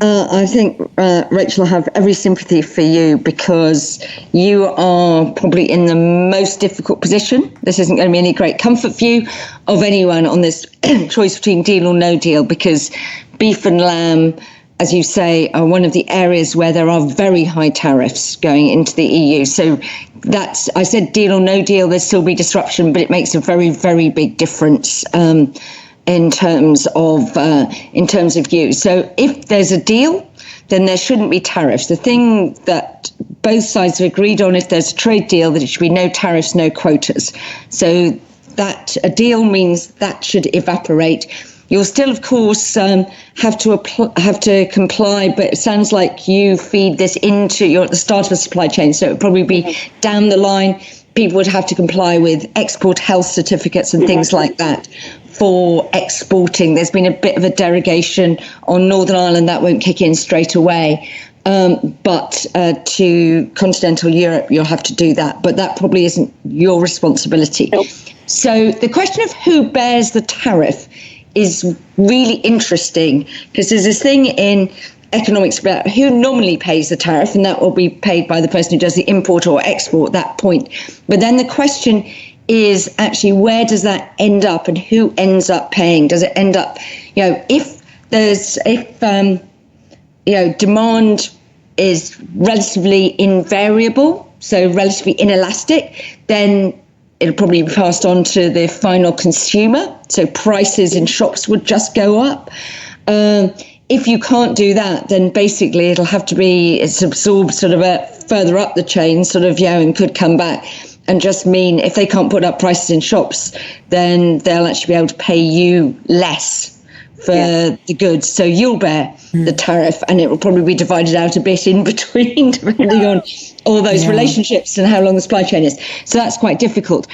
I think, Rachel, I have every sympathy for you because you are probably in the most difficult position. This isn't going to be any great comfort for you of anyone on this choice between deal or no deal, because beef and lamb, as you say, are one of the areas where there are very high tariffs going into the EU. So I said deal or no deal, there'll still be disruption, but it makes a very, very big difference in terms of you. So if there's a deal, then there shouldn't be tariffs. The thing that both sides have agreed on, if there's a trade deal, that it should be no tariffs, no quotas. So that a deal means that should evaporate. You'll still, of course, have to comply, but it sounds like you feed this you're at the start of a supply chain, so it would probably be down the line. People would have to comply with export health certificates and things like that for exporting. There's been a bit of a derogation on Northern Ireland that won't kick in straight away. But to continental Europe, you'll have to do that. But that probably isn't your responsibility. Nope. So the question of who bears the tariff is really interesting, because there's this thing in economics about who normally pays the tariff, and that will be paid by the person who does the import or export at that point. But then the question is actually, where does that end up and who ends up paying? Does it end up, if demand is relatively invariable, so relatively inelastic, then it'll probably be passed on to the final consumer. So prices in shops would just go up. If you can't do that, then basically it'll have to be absorbed sort of further up the chain, and could come back and just mean if they can't put up prices in shops, then they'll actually be able to pay you less for the goods. So you'll bear the tariff, and it will probably be divided out a bit in between, depending on all those relationships and how long the supply chain is. So that's quite difficult.